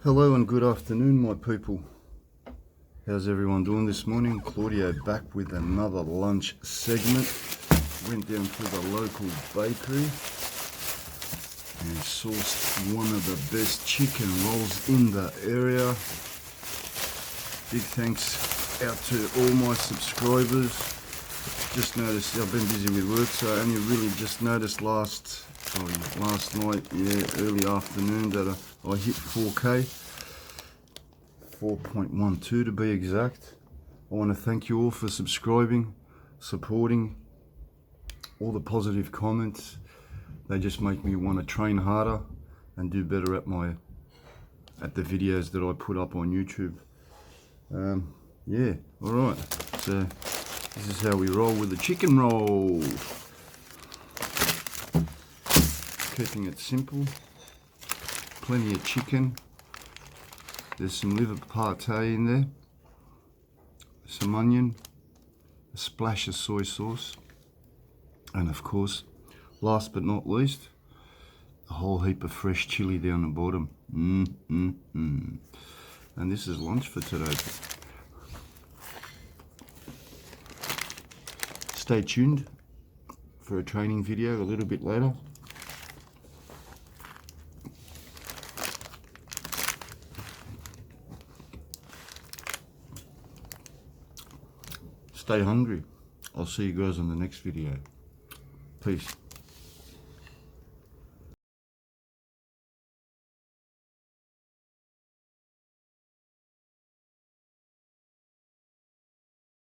Hello and good afternoon, my people. How's everyone doing this morning? Claudio back with another lunch segment. Went down to the local bakery and sourced one of the best chicken rolls in the area. Big thanks out to all my subscribers. Just noticed, I've been busy with work, so I only really just noticed last night, early afternoon, that I hit 4K, 4.12 to be exact. I want to thank you all for subscribing, supporting, all the positive comments. They just make me want to train harder and do better at the videos that I put up on YouTube. Yeah, all right. So this is how we roll with the chicken roll. Keeping it simple. Plenty of chicken. There's some liver pate in there. Some onion. A splash of soy sauce. And of course, last but not least, a whole heap of fresh chili down the bottom. And this is lunch for today. Stay tuned for a training video a little bit later. Stay hungry. I'll see you guys on the next video. Peace.